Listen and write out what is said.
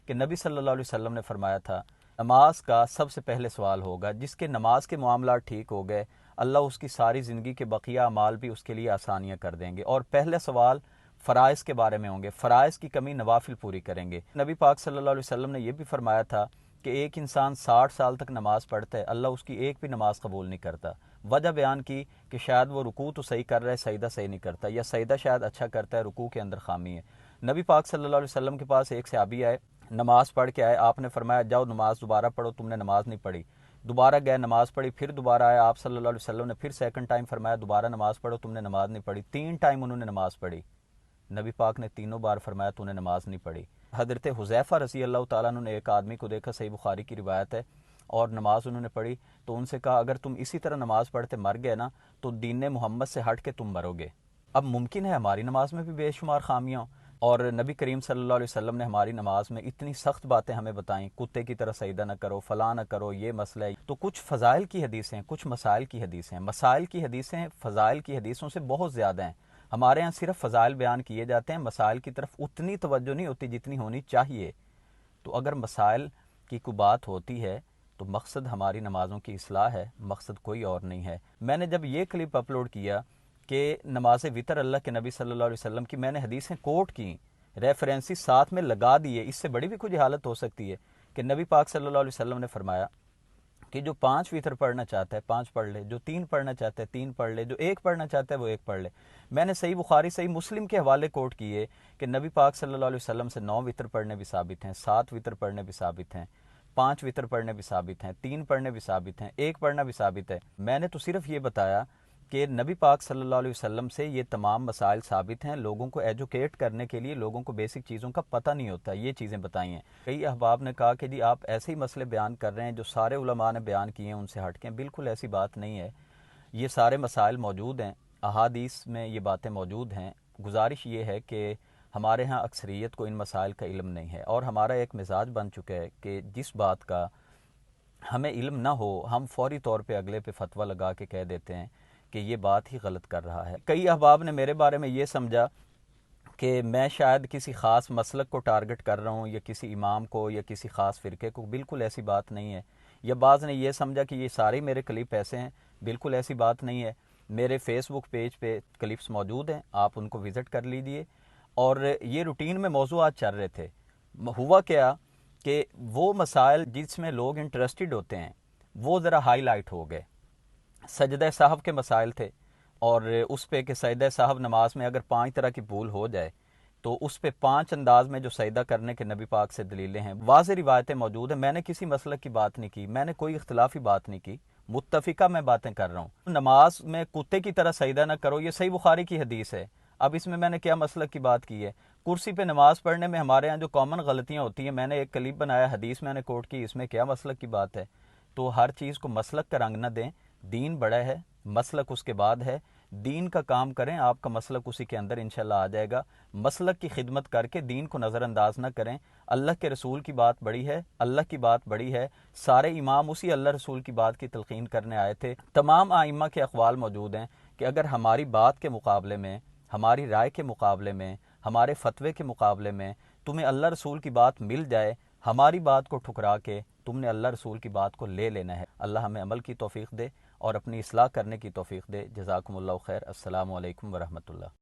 کہ نبی صلی اللہ علیہ وسلم نے فرمایا تھا نماز کا سب سے پہلے سوال ہوگا، جس کے نماز کے معاملات ٹھیک ہو گئے اللہ اس کی ساری زندگی کے بقیہ اعمال بھی اس کے لیے آسانیاں کر دیں گے۔ اور پہلے سوال فرائض کے بارے میں ہوں گے، فرائض کی کمی نوافل پوری کریں گے۔ نبی پاک صلی اللہ علیہ وسلم نے یہ بھی فرمایا تھا کہ ایک انسان 60 سال تک نماز پڑھتا ہے اللہ اس کی ایک بھی نماز قبول نہیں کرتا۔ وجہ بیان کی کہ شاید وہ رکوع تو صحیح کر رہا ہے، سجدہ صحیح نہیں کرتا، یا سجدہ شاید اچھا کرتا ہے رکوع کے اندر خامی ہے۔ نبی پاک صلی اللہ علیہ وسلم کے پاس ایک صحابی آئے، نماز پڑھ کے آئے، آپ نے فرمایا جاؤ نماز دوبارہ پڑھو، تم نے نماز نہیں پڑھی۔ دوبارہ گئے، نماز پڑھی، پھر دوبارہ آئے، آپ صلی اللہ علیہ وسلم نے پھر سیکنڈ ٹائم فرمایا دوبارہ نماز پڑھو، تم نے نماز نہیں پڑھی۔ 3 ٹائم انہوں نے نماز پڑھی، نبی پاک نے تینوں بار فرمایا تو نے نماز نہیں پڑھی۔ حضرت حذیفہ رضی اللہ تعالیٰ عنہ نے ایک آدمی کو دیکھا، صحیح بخاری کی روایت ہے، اور نماز انہوں نے پڑھی تو ان سے کہا اگر تم اسی طرح نماز پڑھتے مر گئے نا تو دین محمد سے ہٹ کے تم مرو گے۔ اب ممکن ہے ہماری نماز میں بھی بے شمار خامیاں ہوں، اور نبی کریم صلی اللہ علیہ وسلم نے ہماری نماز میں اتنی سخت باتیں ہمیں بتائیں، کتے کی طرح سجدہ نہ کرو، فلاں نہ کرو، یہ مسئلہ ہے۔ تو کچھ فضائل کی حدیثیں، کچھ مسائل کی حدیثیں، مسائل کی حدیثیں فضائل کی حدیثوں سے بہت زیادہ ہیں۔ ہمارے ہاں صرف فضائل بیان کیے جاتے ہیں، مسائل کی طرف اتنی توجہ نہیں ہوتی جتنی ہونی چاہیے۔ تو اگر مسائل کی کوئی بات ہوتی ہے تو مقصد ہماری نمازوں کی اصلاح ہے، مقصد کوئی اور نہیں ہے۔ میں نے جب یہ کلپ اپلوڈ کیا کہ نماز وطر اللہ کے نبی صلی اللہ علیہ وسلم کی، میں نے حدیثیں کوٹ کی، ریفرنسز ساتھ میں لگا دیے، اس سے بڑی بھی کچھ حالت ہو سکتی ہے کہ نبی پاک صلی اللہ علیہ وسلم نے فرمایا کہ جو 5 وطر پڑھنا چاہتا ہے 5 پڑھ لے، جو 3 پڑھنا چاہتا ہے 3 پڑھ لے، جو 1 پڑھنا چاہتا ہے وہ 1 پڑھ لے۔ میں نے صحیح بخاری صحیح مسلم کے حوالے کوٹ کیے کہ نبی پاک صلی اللہ علیہ وسلم سے 9 وطر پڑھنے بھی ثابت ہیں، 7 وطر پڑھنے بھی ثابت ہیں، 5 وطر پڑھنے بھی ثابت ہیں، 3 پڑھنے بھی ثابت ہیں، 1 پڑھنا بھی ثابت ہے۔ میں نے تو صرف یہ بتایا کہ نبی پاک صلی اللہ علیہ وسلم سے یہ تمام مسائل ثابت ہیں، لوگوں کو ایجوکیٹ کرنے کے لیے، لوگوں کو بیسک چیزوں کا پتہ نہیں ہوتا، یہ چیزیں بتائی ہیں۔ کئی احباب نے کہا کہ جی آپ ایسے ہی مسئلے بیان کر رہے ہیں جو سارے علماء نے بیان کیے ہیں ان سے ہٹ کے، بالکل ایسی بات نہیں ہے۔ یہ سارے مسائل موجود ہیں، احادیث میں یہ باتیں موجود ہیں۔ گزارش یہ ہے کہ ہمارے ہاں اکثریت کو ان مسائل کا علم نہیں ہے، اور ہمارا ایک مزاج بن چکا ہے کہ جس بات کا ہمیں علم نہ ہو ہم فوری طور پہ اگلے پہ فتویٰ لگا کے کہہ دیتے ہیں کہ یہ بات ہی غلط کر رہا ہے۔ کئی احباب نے میرے بارے میں یہ سمجھا کہ میں شاید کسی خاص مسلک کو ٹارگٹ کر رہا ہوں، یا کسی امام کو، یا کسی خاص فرقے کو، بالکل ایسی بات نہیں ہے۔ یا بعض نے یہ سمجھا کہ یہ سارے میرے کلپ ایسے ہیں، بالکل ایسی بات نہیں ہے۔ میرے فیس بک پیج پہ کلپس موجود ہیں، آپ ان کو وزٹ کر لیجئے۔ اور یہ روٹین میں موضوعات چل رہے تھے، ہوا کیا کہ وہ مسائل جس میں لوگ انٹرسٹڈ ہوتے ہیں وہ ذرا ہائی لائٹ ہو گئے۔ سجدہ سہو کے مسائل تھے، اور اس پہ کہ سجدہ سہو نماز میں اگر 5 طرح کی بھول ہو جائے تو اس پہ 5 انداز میں جو سجدہ کرنے کے نبی پاک سے دلیلیں ہیں، واضح روایتیں موجود ہیں۔ میں نے کسی مسلک کی بات نہیں کی، میں نے کوئی اختلافی بات نہیں کی، متفقہ میں باتیں کر رہا ہوں۔ نماز میں کتے کی طرح سجدہ نہ کرو، یہ صحیح بخاری کی حدیث ہے۔ اب اس میں نے کیا مسلک کی بات کی ہے؟ کرسی پہ نماز پڑھنے میں ہمارے ہاں جو کامن غلطیاں ہوتی ہیں، میں نے ایک کلپ بنایا، حدیث میں نے کوٹ کی، اس میں کیا مسلک کی بات ہے؟ تو ہر چیز کو مسلک کا رنگ نہ دیں، دین بڑا ہے، مسلک اس کے بعد ہے۔ دین کا کام کریں، آپ کا مسلک اسی کے اندر انشاءاللہ آ جائے گا۔ مسلک کی خدمت کر کے دین کو نظر انداز نہ کریں۔ اللہ کے رسول کی بات بڑی ہے، اللہ کی بات بڑی ہے۔ سارے امام اسی اللہ رسول کی بات کی تلقین کرنے آئے تھے۔ تمام ائمہ کے اقوال موجود ہیں کہ اگر ہماری بات کے مقابلے میں، ہماری رائے کے مقابلے میں، ہمارے فتوے کے مقابلے میں تمہیں اللہ رسول کی بات مل جائے، ہماری بات کو ٹھکرا کے تم نے اللہ رسول کی بات کو لے لینا ہے۔ اللہ ہمیں عمل کی توفیق دے اور اپنی اصلاح کرنے کی توفیق دے۔ جزاکم اللہ خیر۔ السلام علیکم ورحمۃ اللہ۔